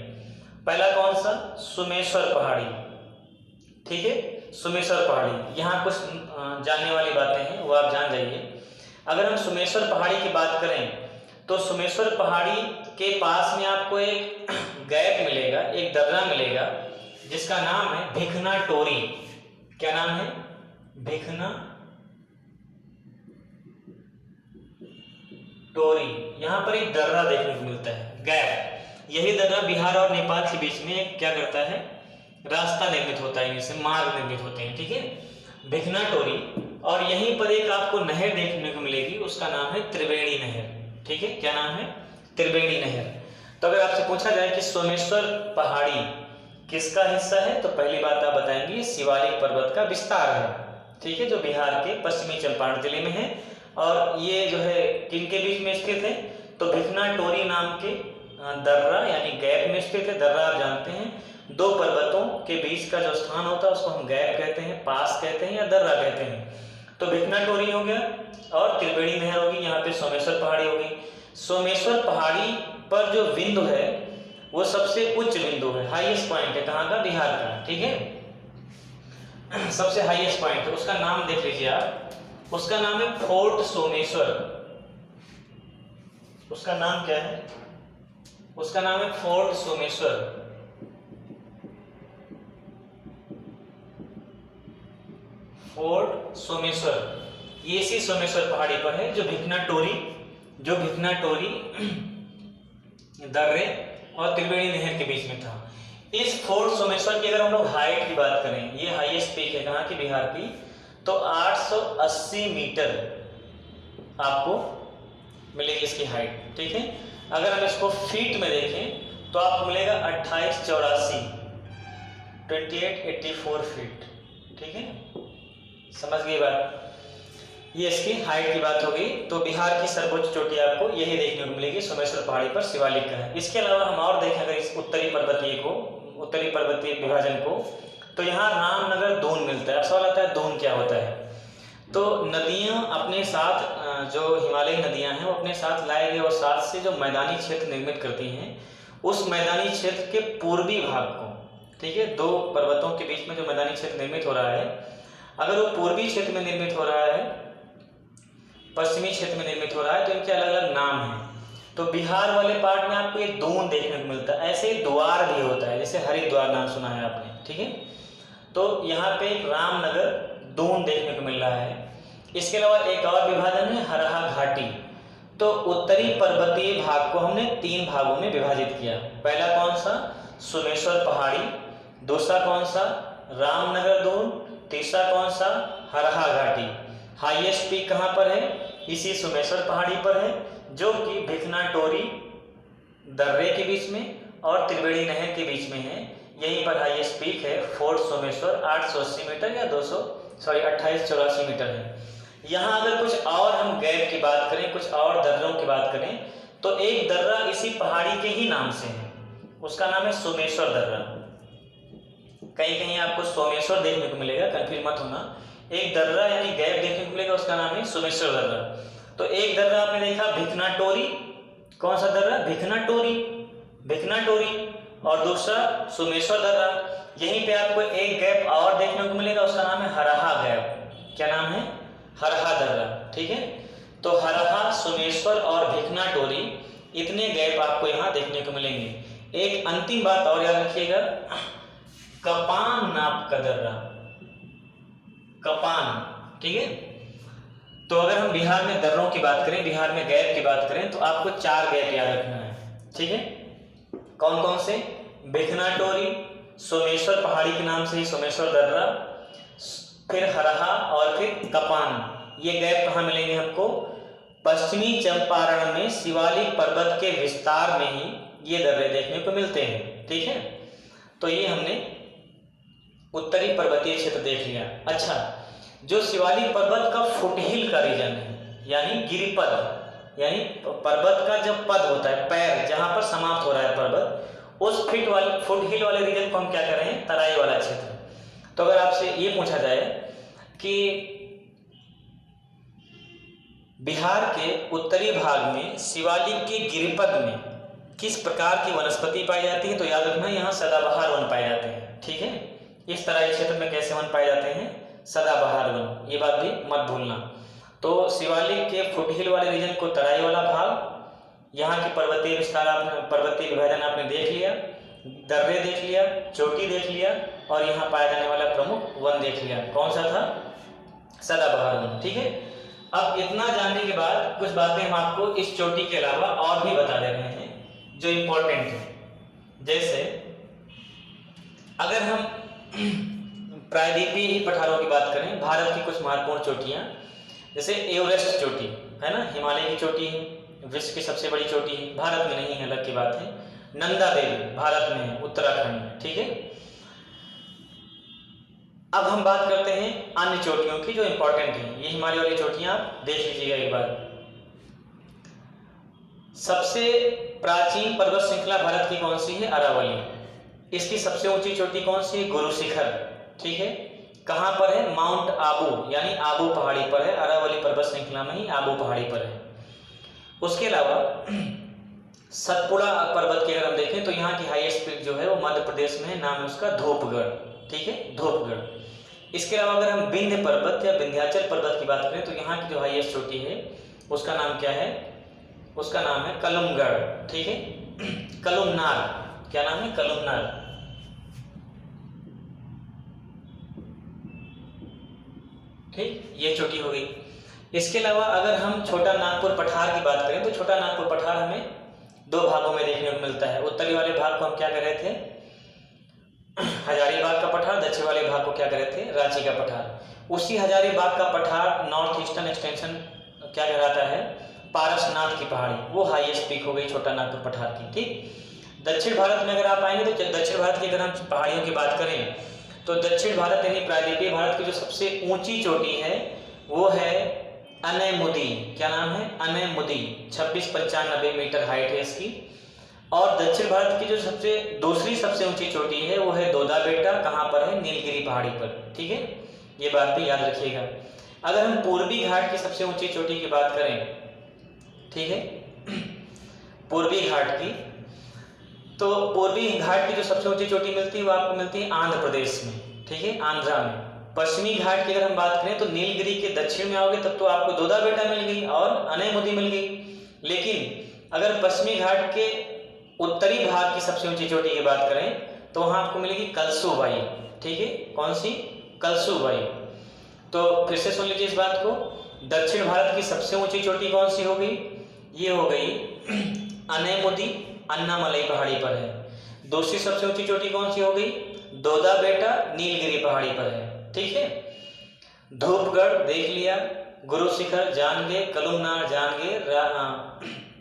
[SPEAKER 1] पहला कौन सा, सुमेश्वर पहाड़ी, ठीक है, सुमेश्वर पहाड़ी, यहाँ कुछ जानने वाली बातें हैं वो आप जान जाइए। अगर हम सुमेश्वर पहाड़ी की बात करें तो सुमेश्वर पहाड़ी के पास में आपको एक गैप मिलेगा, एक दर्रा मिलेगा, जिसका नाम है भिखना टोरी। क्या नाम है, भिखना टोरी। यहाँ पर एक दर्रा देखने को मिलता है, गैप। यही दर्रा बिहार और नेपाल के बीच में क्या करता है, रास्ता निर्मित होता है, इनसे मार्ग निर्मित होते हैं, ठीक है, भिखना टोरी। और यहीं पर एक आपको नहर देखने को मिलेगी, उसका नाम है त्रिवेणी नहर, ठीक है, क्या नाम है, त्रिवेणी नहर। तो अगर आपसे पूछा जाए कि सोमेश्वर पहाड़ी किसका हिस्सा है, तो पहली बात आप बताएंगे शिवालिक पर्वत का विस्तार है, ठीक है, जो बिहार के पश्चिमी चंपारण जिले में है। और ये जो है किनके बीच में स्थित है, तो भिखना टोरी नाम के दर्रा यानी गैप में स्थित है। दर्रा आप जानते हैं 2 पर्वतों के बीच का जो स्थान होता है उसको हम गैप कहते हैं, पास कहते हैं या दर्रा कहते हैं। तो भिखना टोरी हो गया और त्रिवेणी नहर होगी, यहाँ पे सोमेश्वर पहाड़ी होगी। सोमेश्वर पहाड़ी पर जो बिंदु है वो सबसे उच्च बिंदु है, हाईएस्ट पॉइंट है, कहाँ का, बिहार का, ठीक है, सबसे हाईएस्ट पॉइंट है। उसका नाम देख लीजिए आप, उसका नाम है फोर्ट सोमेश्वर। उसका नाम क्या है, उसका नाम है फोर्ट सोमेश्वर। फोर्ट सोमेश्वर, ये इसी सोमेश्वर पहाड़ी पर है, जो भिखना टोरी दर्रे और त्रिवेणी नहर के बीच में था। इस फोर्ट सोमेश्वर की अगर हम लोग हाइट की बात करें, ये हाईएस्ट पीक है कहाँ की, बिहार की, तो 880 मीटर आपको मिलेगी इसकी हाइट, ठीक है। अगर हम इसको फीट में देखें तो आपको मिलेगा 2884 2884 फीट, ठीक है, समझ गई बात। ये इसकी हाइट की बात होगी। तो बिहार की सर्वोच्च चोटी आपको यही देखने को मिलेगी, सोमेश्वर पहाड़ी पर शिवालिक का है। इसके अलावा हम और देखें अगर इस उत्तरी पर्वतीय विभाजन को, तो यहाँ रामनगर दून मिलता है। अब सवाल आता है दून क्या होता है, तो नदियाँ अपने साथ, जो हिमालयी नदियाँ हैं वो अपने साथ लाए गए और साथ से जो मैदानी क्षेत्र निर्मित करती हैं, उस मैदानी क्षेत्र के पूर्वी भाग को, ठीक है, 2 पर्वतों के बीच में जो मैदानी क्षेत्र निर्मित हो रहा है, अगर वो पूर्वी क्षेत्र में निर्मित हो रहा है, पश्चिमी क्षेत्र में निर्मित हो रहा है, तो इनके अलग अलग नाम हैं। तो बिहार वाले पार्ट में आपको ये दून देखने को मिलता है। ऐसे ही द्वार भी होता है, जैसे हरिद्वार नाम सुना है आपने, ठीक है। तो यहाँ पे रामनगर दून देखने को मिल रहा है। इसके अलावा एक और विभाजन है हरहा घाटी। तो उत्तरी पर्वतीय भाग को हमने 3 भागों में विभाजित किया। पहला कौन सा, सोमेश्वर पहाड़ी, दूसरा कौन सा, रामनगर दून, तीसरा कौन सा, हरहा घाटी। हाईएस्ट पीक कहाँ पर है, इसी सोमेश्वर पहाड़ी पर है, जो कि भिखना टोरी दर्रे के बीच में और त्रिवेणी नहर के बीच में है। यहीं पर हाईएस्ट पीक है फोर्ट सोमेश्वर, 880 मीटर या 2884 मीटर है। यहाँ अगर कुछ और हम गैप की बात करें, कुछ और दर्रों की बात करें, तो एक दर्रा इसी पहाड़ी के ही नाम से है, उसका नाम है सोमेश्वर दर्रा। कहीं कहीं आपको सोमेश्वर देखने को मिलेगा, कंफ्यूज मत होना। एक दर्रा यानी गैप देखने को मिलेगा, उसका नाम है सोमेश्वर दर्रा। तो एक दर्रा आपने देखा भिखना टोरी, कौन सा दर्रा? भिखना टोरी, भिखना टोरी। और दूसरा सोमेश्वर दर्रा। यहीं पे आपको एक गैप और देखने को मिलेगा, उसका नाम है हरहा गैप। क्या नाम है? हरहा दर्रा। ठीक है, तो हरहा, सोमेश्वर और भिखना टोरी, इतने गैप आपको यहाँ देखने को मिलेंगे। एक अंतिम बात और याद रखिएगा, कपान नाप का दर्रा, कपान। ठीक है, तो अगर हम बिहार में दर्रों की बात करें, बिहार में गैप की बात करें, तो आपको 4 गैप याद रखना है। ठीक है, कौन कौन से? भिखना टोरी, सोमेश्वर पहाड़ी के नाम से ही सोमेश्वर दर्रा, फिर हरहा और फिर कपान। ये गैप कहाँ मिलेंगे हमको? पश्चिमी चंपारण में शिवालिक पर्वत के विस्तार में ही ये दर्रे देखने को मिलते हैं। ठीक है, तो ये हमने उत्तरी पर्वतीय क्षेत्र देख लिया। अच्छा, जो शिवालिक पर्वत का फुटहिल का रीजन है, यानी गिरिपद, यानी पर्वत का जब पद होता है, पैर जहां पर समाप्त हो रहा है पर्वत, उस फुटहिल वाले रीजन को हम क्या कर रहे हैं? तराई वाला क्षेत्र। तो अगर आपसे ये पूछा जाए कि बिहार के उत्तरी भाग में शिवालिक के गिरिपद में किस प्रकार की वनस्पति पाई जाती है, तो याद रखना यहाँ सदाबहार वन पाए जाते हैं। ठीक है, इस तराई क्षेत्र में कैसे वन पाए जाते हैं? सदाबहार वन, ये बात भी मत भूलना। तो शिवालिक के फुटहिल वाले रीजन को तराई वाला भाग, यहाँ के पर्वतीय विस्तार, आपने पर्वतीय विभाजन आपने देख लिया, दर्रे देख लिया, चोटी देख लिया, और यहाँ पाया जाने वाला प्रमुख वन देख लिया। कौन सा था? सदाबहार वन। ठीक है, अब इतना जानने के बाद कुछ बातें हम आपको इस चोटी के अलावा और भी बता दे रहे हैं जो इम्पोर्टेंट है। जैसे अगर हम प्रायद्वीपीय ही पठारों की बात करें, भारत की कुछ महत्वपूर्ण चोटियां, जैसे एवरेस्ट चोटी है ना, हिमालय की चोटी है, विश्व की सबसे बड़ी चोटी है, भारत में नहीं है, अलग की बात है। नंदा देवी भारत में है, उत्तराखंड में। ठीक है, अब हम बात करते हैं अन्य चोटियों की जो इंपॉर्टेंट है। ये हिमालय वाली चोटियां आप देख लीजिएगा एक बार। सबसे प्राचीन पर्वत श्रृंखला भारत की कौन सी है? अरावली। इसकी सबसे ऊंची चोटी कौन सी है? गुरु शिखर। ठीक है, कहां पर है? माउंट आबू, यानी आबू पहाड़ी पर है। अरावली पर्वत श्रृंखला में ही आबू पहाड़ी पर है। उसके अलावा सतपुड़ा पर्वत की अगर हम देखें तो यहाँ की हाईएस्ट पीक जो है वो मध्य प्रदेश में है, नाम है उसका धूपगढ़। ठीक है, धूपगढ़। इसके अलावा अगर हम विंध्य पर्वत या विंध्याचल पर्वत की बात करें तो यहाँ की जो हाईएस्ट चोटी है उसका नाम क्या है? उसका नाम है कलुमगढ़। ठीक है, कलुमनार। क्या नाम है? कलुमनार। ठीक, ये चोटी हो गई। इसके अलावा अगर हम छोटा नागपुर पठार की बात करें तो छोटा नागपुर पठार हमें 2 भागों में देखने को मिलता है। उत्तरी वाले भाग को हम क्या कर रहे थे? हजारीबाग का पठार। दक्षिण वाले भाग को क्या कर रहे थे? रांची का पठार। उसी हजारीबाग का पठार नॉर्थ ईस्टर्न एक्सटेंशन क्या कहलाता है? पारसनाथ की पहाड़ी, वो हाईएस्ट पीक हो गई छोटा नागपुर पठार की। ठीक, दक्षिण भारत में अगर आप आएंगे तो दक्षिण भारत की अगर हम पहाड़ियों की बात करें तो दक्षिण भारत यानी प्रायद्वीपीय भारत की जो सबसे ऊंची चोटी है वो है अनैमुदी। क्या नाम है? अनैमुदी। 2695 मीटर हाइट है इसकी। और दक्षिण भारत की जो दूसरी सबसे ऊंची चोटी है वो है दोदा बेटा। कहाँ पर है? नीलगिरी पहाड़ी पर। ठीक है, ये बात भी याद रखिएगा। अगर हम पूर्वी घाट की सबसे ऊंची चोटी की बात करें, ठीक है, पूर्वी घाट की, तो पूर्वी घाट की जो सबसे ऊंची चोटी मिलती है वो आपको मिलती है आंध्र प्रदेश में। ठीक है, आंध्रा में। पश्चिमी घाट की अगर हम बात करें तो नीलगिरी के दक्षिण में आओगे तब तो आपको दोदा बेटा मिल गई और अनैमुदी मिल गई। लेकिन अगर पश्चिमी घाट के उत्तरी भाग की सबसे ऊंची चोटी की बात करें तो वहां आपको मिलेगी कलसूबाई। ठीक है, कौन सी? कलसूबाई। तो फिर से सुन लीजिए इस बात को। दक्षिण भारत की सबसे ऊंची चोटी कौन सी हो गई? ये हो गई अनैमुदी, अन्नामलई पहाड़ी पर है। दूसरी सबसे ऊंची चोटी कौन सी हो गई? दोदा बेटा, नीलगिरी पहाड़ी पर है। ठीक है, धूपगढ़ देख लिया, गुरु शिखर जान गए, कलुमनार जान गए,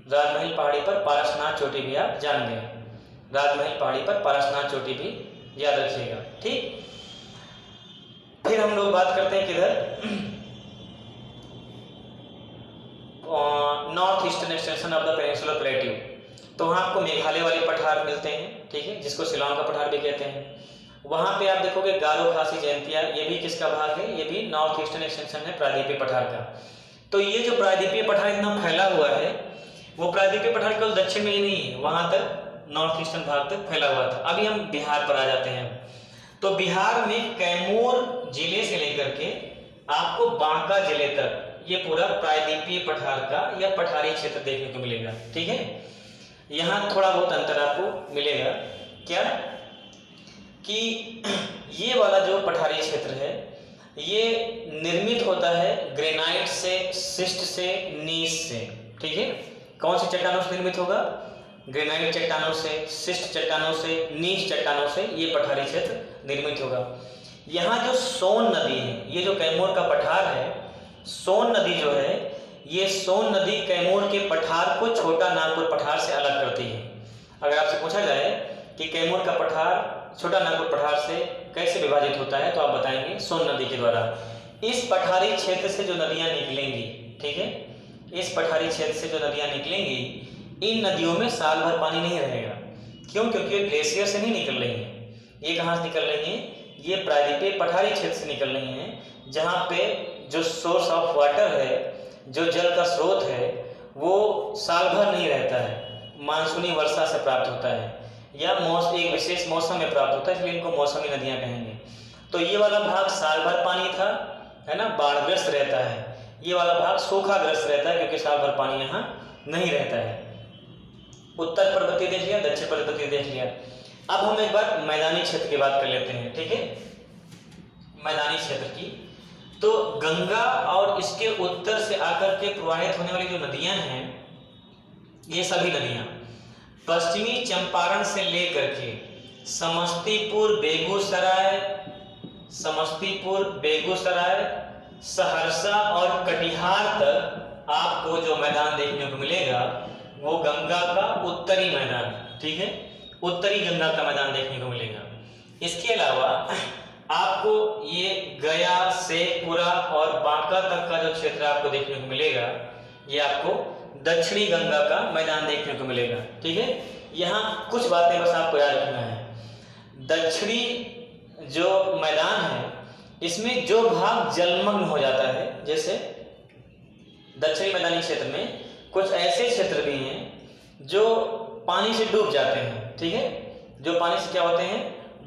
[SPEAKER 1] राजमहल पहाड़ी पर पारसनाथ चोटी भी आप जान गए। राजमहल पहाड़ी पर पारसनाथ चोटी भी याद रखिएगा। ठीक, फिर हम लोग बात करते हैं किधर? North eastern extension of the peninsular plateau, तो वहाँ आपको मेघालय वाले पठार मिलते हैं, ठीक है, जिसको शिलांग का पठार भी कहते हैं। वहाँ पे आप देखोगे गारो, खासी, जयंतिया, ये भी किसका भाग है, ये भी नॉर्थ ईस्टर्न एक्सटेंशन है प्रायद्वीपीय पठार का। तो ये जो प्रायद्वीपीय पठार इतना फैला हुआ है, वो प्रायद्वीपीय पठार केवल दक्षिण में ही नहीं है, वहाँ तक नॉर्थ ईस्टर्न भाग तक फैला हुआ था। अभी हम बिहार पर आ जाते हैं। तो बिहार में कैमूर जिले से लेकर के आपको बांका जिले तक ये पूरा प्रायद्वीपीय पठार का या पठारी क्षेत्र देखने को मिलेगा, ठीक है। यहाँ थोड़ा बहुत अंतर आपको मिलेगा, क्या कि ये वाला जो पठारी क्षेत्र है ये निर्मित होता है ग्रेनाइट से, सिस्ट से, नीस से, ठीक है। कौन सी चट्टानों से निर्मित होगा, ग्रेनाइट चट्टानों से, सिस्ट चट्टानों से, नीस चट्टानों से ये पठारी क्षेत्र निर्मित होगा। यहाँ जो सोन नदी है, ये जो कैमूर का पठार है, सोन नदी जो है, ये सोन नदी कैमूर के पठार को छोटा नागपुर पठार से अलग करती है। अगर आपसे पूछा जाए कि कैमूर का पठार छोटा नागपुर पठार से कैसे विभाजित होता है, तो आप बताएंगे सोन नदी के द्वारा। इस पठारी क्षेत्र से जो नदियां निकलेंगी, ठीक है, इस पठारी क्षेत्र से जो नदियां निकलेंगी, इन नदियों में साल भर पानी नहीं रहेगा। क्यों? क्योंकि ये ग्लेशियर से नहीं निकल रही हैं। ये कहाँ से निकल रही हैं? ये प्रायद्वीपीय पठारी क्षेत्र से निकल रही हैं, जहाँ पे जो सोर्स ऑफ वाटर है, जो जल का स्रोत है, वो साल भर नहीं रहता है, मानसूनी वर्षा से प्राप्त होता है या एक विशेष मौसम में प्राप्त होता है, इसलिए इनको मौसमी नदियाँ कहेंगे। तो ये वाला भाग साल भर पानी था, है ना, बाढ़ग्रस्त रहता है। ये वाला भाग सूखाग्रस्त रहता है क्योंकि साल भर पानी यहाँ नहीं रहता है। उत्तर पर्वतीय देख लिया, दक्षिण पर्वतीय देख लिया। अब हम एक बार मैदानी क्षेत्र की बात कर लेते हैं, ठीक है, मैदानी क्षेत्र की। तो गंगा और इसके उत्तर से आकर के प्रवाहित होने वाली जो नदियां हैं, ये सभी नदियां पश्चिमी चंपारण से लेकर के समस्तीपुर, बेगूसराय, सहरसा और कटिहार तक आपको जो मैदान देखने को मिलेगा वो गंगा का उत्तरी मैदान, ठीक है, उत्तरी गंगा का मैदान देखने को मिलेगा। इसके अलावा आपको ये गया, शेखपुरा और बांका तक का जो क्षेत्र आपको देखने को मिलेगा, ये आपको दक्षिणी गंगा का मैदान देखने को मिलेगा, ठीक है। यहाँ कुछ बातें बस आपको याद रखना है। दक्षिणी जो मैदान है, इसमें जो भाग जलमग्न हो जाता है, जैसे दक्षिणी मैदानी क्षेत्र में कुछ ऐसे क्षेत्र भी हैं जो पानी से डूब जाते हैं, ठीक है, जो पानी से क्या होते हैं,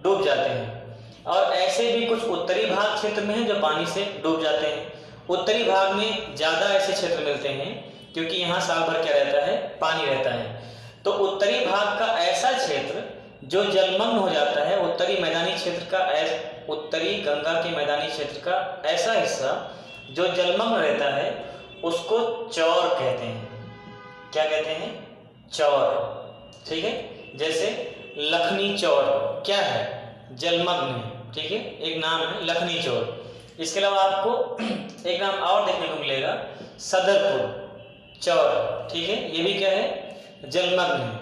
[SPEAKER 1] डूब जाते हैं। और ऐसे भी कुछ उत्तरी भाग क्षेत्र में हैं जो पानी से डूब जाते हैं। उत्तरी भाग में ज़्यादा ऐसे क्षेत्र मिलते हैं क्योंकि यहाँ साल भर क्या रहता है, पानी रहता है। तो उत्तरी भाग का ऐसा क्षेत्र जो जलमग्न हो जाता है, उत्तरी मैदानी क्षेत्र का, उत्तरी गंगा के मैदानी क्षेत्र का ऐसा हिस्सा जो जलमग्न रहता है, उसको चौर कहते हैं। क्या कहते हैं? चौर, ठीक है। जैसे लखनी चौर क्या है, जलमग्न है, ठीक है, एक नाम है लखनी चौर। इसके अलावा आपको एक नाम और देखने को मिलेगा, सदरपुर चौर, ठीक है, ये भी क्या है, जलमग्न है।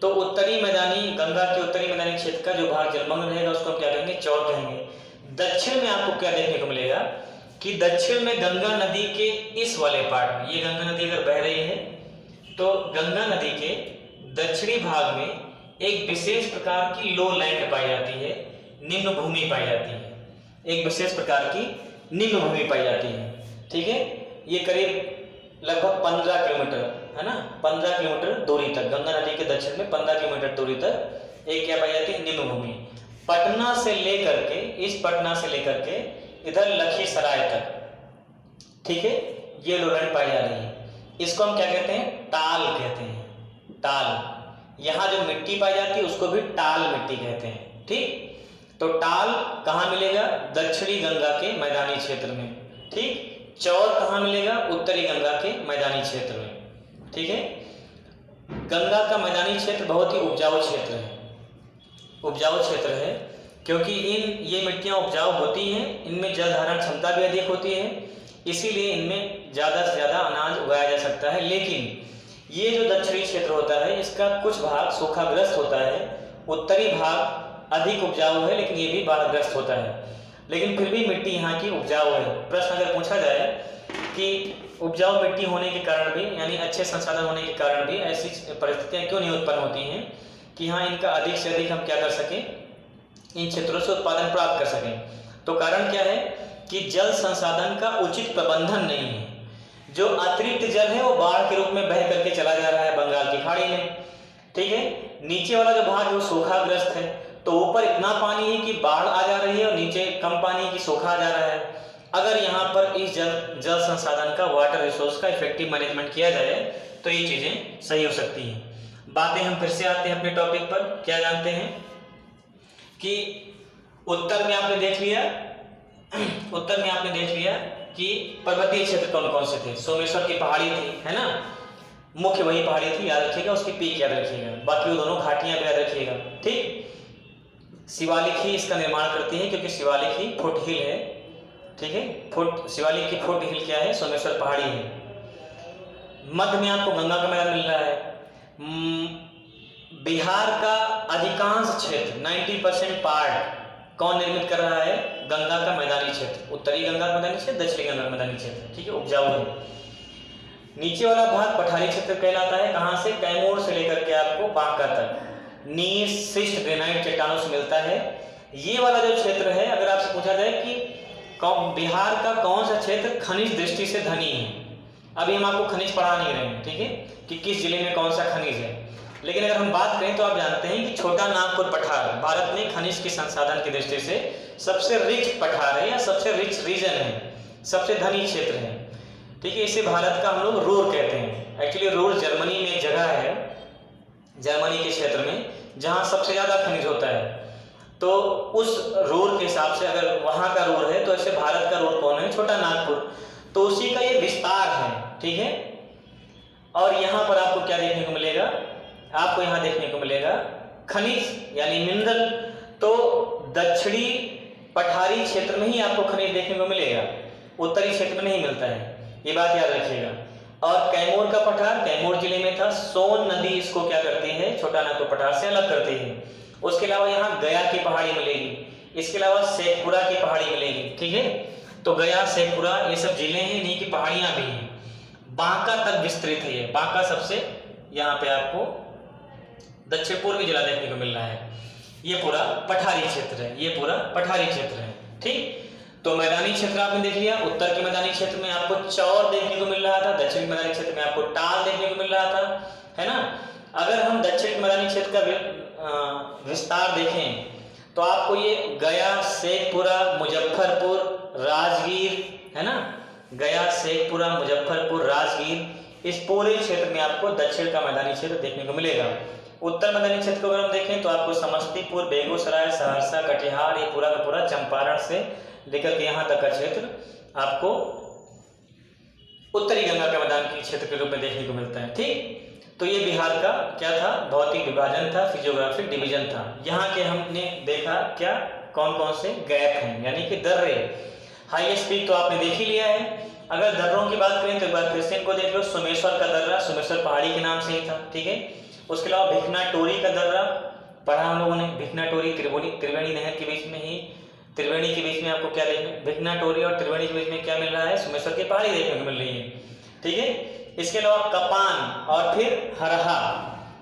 [SPEAKER 1] तो उत्तरी मैदानी, गंगा के उत्तरी मैदानी क्षेत्र का जो भाग जलमग्न रहेगा उसको हम क्या कहेंगे, चौर कहेंगे। दक्षिण में आपको क्या देखने को मिलेगा कि दक्षिण में गंगा नदी के इस वाले पार्ट में, ये गंगा नदी अगर बह रही है तो गंगा नदी के दक्षिणी भाग में एक विशेष प्रकार की लो लैंड पाई जाती है, निम्न भूमि पाई जाती है, एक विशेष प्रकार की निम्न भूमि पाई जाती है, ठीक है। ये करीब लगभग 15 किलोमीटर, है ना, 15 किलोमीटर दूरी तक, गंगा नदी के दक्षिण में 15 किलोमीटर दूरी तक एक क्या पाई जाती है, निम्न भूमि। पटना से लेकर के, इस पटना से लेकर के इधर लखीसराय तक, ठीक है, ये लो लैंड पाई जा रही है। इसको हम क्या कहते हैं, टाल कहते हैं, टाल। यहाँ जो मिट्टी पाई जाती है उसको भी टाल मिट्टी कहते हैं, ठीक। तो टाल कहाँ मिलेगा, दक्षिणी गंगा के मैदानी क्षेत्र में, ठीक। चौर कहाँ मिलेगा, उत्तरी गंगा के मैदानी क्षेत्र में, ठीक है। गंगा का मैदानी क्षेत्र बहुत ही उपजाऊ क्षेत्र है, उपजाऊ क्षेत्र है क्योंकि ये मिट्टियाँ उपजाऊ होती हैं, इनमें जल धारण क्षमता भी अधिक होती है, इसीलिए इनमें ज़्यादा से ज़्यादा अनाज उगाया जा सकता है। लेकिन ये जो दक्षिणी क्षेत्र होता है इसका कुछ भाग सूखाग्रस्त होता है, उत्तरी भाग अधिक उपजाऊ है लेकिन ये भी बाढ़ग्रस्त होता है, लेकिन फिर भी मिट्टी यहाँ की उपजाऊ है। प्रश्न अगर पूछा जाए कि उपजाऊ मिट्टी होने के कारण भी, यानी अच्छे संसाधन होने के कारण भी ऐसी परिस्थितियाँ क्यों नहीं उत्पन्न होती हैं कि हाँ इनका अधिक से अधिक हम क्या कर सकें, इन क्षेत्रों से उत्पादन प्राप्त कर सकें। तो कारण क्या है कि जल संसाधन का उचित प्रबंधन नहीं है। जो अतिरिक्त जल है वो बाढ़ के रूप में बह करके चला जा रहा है बंगाल की खाड़ी में, ठीक है। नीचे वाला जो भाग है वो सूखाग्रस्त है, तो ऊपर इतना पानी है कि बाढ़ आ जा रही है और नीचे कम पानी है कि सूखा आ जा रहा है। अगर यहाँ पर इस जल संसाधन का, वाटर रिसोर्स का इफेक्टिव मैनेजमेंट किया जाए तो ये चीज़ें सही हो सकती हैं। बातें हम फिर से आते हैं अपने टॉपिक पर। क्या जानते हैं कि उत्तर में आपने देख लिया कि पर्वतीय क्षेत्र कौन कौन से थे। सोमेश्वर की पहाड़ी थी, है ना, मुख्य वही पहाड़ी थी, याद रखिएगा, उसकी पीक याद रखिएगा, बाकी वो दोनों घाटियां भी याद रखिएगा, ठीक। शिवालिक ही इसका निर्माण करती है क्योंकि शिवालिक ही फुट हिल है, ठीक है। शिवालिक की फुट हिल क्या है, सोमेश्वर पहाड़ी है। मध्य में आपको गंगा का मैदान मिल रहा है। बिहार का अधिकांश क्षेत्र 90% पार्ट कौन निर्मित कर रहा है, गंगा का मैदानी क्षेत्र, उत्तरी गंगा का मैदानी क्षेत्र, दक्षिणी गंगा का मैदानी क्षेत्र, ठीक है, उपजाऊ है। नीचे वाला भाग पठारी क्षेत्र कहलाता है, कहाँ से, कैमूर से लेकर के आपको बांका तक नील शिष्ट ग्रेनाइट चट्टानों से मिलता है। ये वाला जो क्षेत्र है, अगर आपसे पूछा जाए कि बिहार का कौन सा क्षेत्र खनिज दृष्टि से धनी है, अभी हम आपको खनिज पढ़ा नहीं रहे हैं, ठीक है, कि किस जिले में कौन सा खनिज है, लेकिन अगर हम बात करें तो आप जानते हैं कि छोटा नागपुर पठार भारत में खनिज के संसाधन की दृष्टि से सबसे रिच पठार है या सबसे रिच रीजन है, सबसे धनी क्षेत्र है, ठीक है। इसे भारत का हम लोग रूर कहते हैं। एक्चुअली रूर जर्मनी में एक जगह है, जर्मनी के क्षेत्र में, जहाँ सबसे ज़्यादा खनिज होता है। तो उस रूर के हिसाब से अगर वहाँ का रूर है तो ऐसे भारत का रूर कौन है, छोटा नागपुर, तो उसी का ये विस्तार है, ठीक है। और यहाँ पर आपको क्या देखने को मिलेगा, आपको यहाँ देखने को मिलेगा खनिज यानी मिनरल, तो दक्षिणी पठारी क्षेत्र में ही आपको खनिज देखने को मिलेगा, उत्तरी क्षेत्र में नहीं मिलता है, ये बात याद रखिएगा। और कैमूर का पठार कैमूर जिले में था। सोन नदी इसको क्या करती है, छोटा नागपुर पठार से अलग करती है। उसके अलावा यहाँ गया की पहाड़ी मिलेगी, इसके अलावा शेखपुरा की पहाड़ी मिलेगी, ठीक है। तो गया, शेखपुरा ये सब जिले हैं, इन्हीं की पहाड़ियाँ भी हैं। बांका तक विस्तृत है ये, बांका सबसे यहाँ पे आपको दक्षिण पूर्वी जिला देखने को मिल रहा है। ये पूरा पठारी क्षेत्र है, ये पूरा पठारी क्षेत्र है, ठीक। तो मैदानी क्षेत्र आपने देख लिया। उत्तर के मैदानी क्षेत्र में आपको चौर देखने को मिल रहा था, दक्षिण मैदानी क्षेत्र में आपको टाल देखने को मिल रहा था, है ना। अगर हम दक्षिण मैदानी क्षेत्र का विस्तार देखें तो आपको ये गया, शेखपुरा, मुजफ्फरपुर, राजगीर, है ना, गया, शेखपुरा, मुजफ्फरपुर, राजगीर, इस पूरे क्षेत्र में आपको दक्षिण का मैदानी क्षेत्र देखने को मिलेगा। उत्तर मैदानी क्षेत्र को अगर हम देखें तो आपको समस्तीपुर, बेगूसराय, सहरसा, कटिहार, ये पूरा का पूरा चंपारण से लेकर के यहाँ तक का क्षेत्र आपको उत्तरी गंगा के मैदान के क्षेत्र के रूप में देखने को मिलता है, ठीक। तो ये बिहार का क्या था, भौतिक विभाजन था, फिजियोग्राफिक डिवीजन था। यहाँ के हमने देखा क्या, कौन कौन से गैप हैं, यानी कि दर्रे। हाईएस्ट पीक तो आपने देख ही लिया है। अगर दर्रों की बात करें तो एक बार फिर से इनको देख लो। सोमेश्वर का दर्रा सोमेश्वर पहाड़ी के नाम से ही था, ठीक है। उसके अलावा भिखना टोरी का दर्रा पढ़ा हम लोगों ने, भिखना टोरी त्रिवेणी नहर के बीच में ही, त्रिवेणी के बीच में आपको क्या देखने, भिखना टोरी और त्रिवेणी के बीच में क्या मिल रहा है, सोमेश्वर की पहाड़ी देखने को मिल रही है, ठीक है। इसके अलावा कपान और फिर हरहा,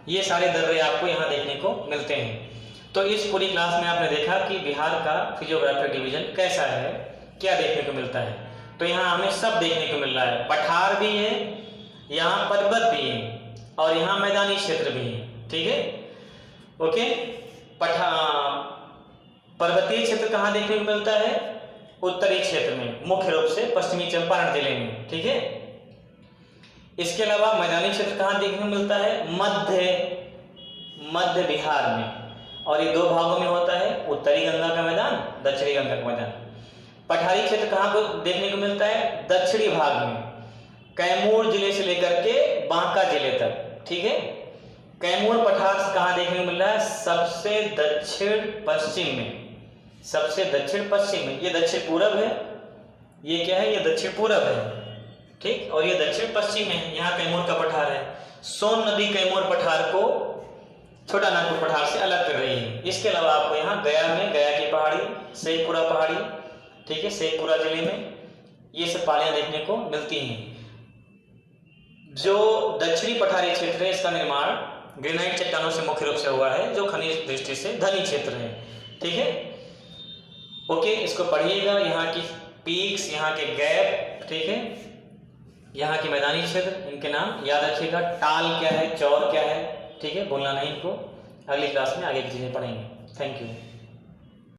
[SPEAKER 1] ये सारे दर्रे आपको यहाँ देखने को मिलते हैं। तो इस पूरी क्लास में आपने देखा कि बिहार का फिजियोग्राफिक डिवीजन कैसा है, क्या देखने को मिलता है। तो यहाँ हमें सब देखने को मिल रहा है, पठार भी है, यहाँ पर्वत भी है और यहाँ मैदानी क्षेत्र भी है, ठीक है, ओके। पर्वतीय क्षेत्र कहाँ देखने को मिलता है, उत्तरी क्षेत्र में, मुख्य रूप से पश्चिमी चंपारण जिले में, ठीक है। इसके अलावा मैदानी क्षेत्र कहाँ देखने को मिलता है, मध्य बिहार में, और ये दो भागों में होता है, उत्तरी गंगा का मैदान, दक्षिणी गंगा का मैदान। पठारी क्षेत्र कहाँ को देखने को मिलता है, दक्षिणी भाग में, कैमूर जिले से लेकर के बांका जिले तक, ठीक है। कैमूर पठार कहाँ देखने को मिल रहा है, सबसे दक्षिण पश्चिम में, सबसे दक्षिण पश्चिम में। ये दक्षिण पूरब है, ये क्या है, ये दक्षिण पूरब है, ठीक, और ये दक्षिण पश्चिम है, यहाँ कैमूर का पठार है। सोन नदी कैमूर पठार को छोटा नागपुर पठार से अलग कर रही है। इसके अलावा आपको यहाँ गया में गया की पहाड़ी, शेखपुरा पहाड़ी, ठीक है, शेखपुरा जिले में ये सब पहाड़ियाँ देखने को मिलती हैं। जो दक्षिणी पठारी क्षेत्र है इसका निर्माण ग्रेनाइट चट्टानों से मुख्य रूप से हुआ है, जो खनिज दृष्टि से धनी क्षेत्र है। ठीक है, ओके, इसको पढ़िएगा। यहाँ की पीक्स, यहाँ के गैप, ठीक है, यहाँ के मैदानी क्षेत्र, इनके नाम याद रखिएगा। टाल क्या है, चौर क्या है, ठीक है, भूलना नहीं इनको। अगली क्लास में आगे की चीजें पढ़ेंगे। Thank you.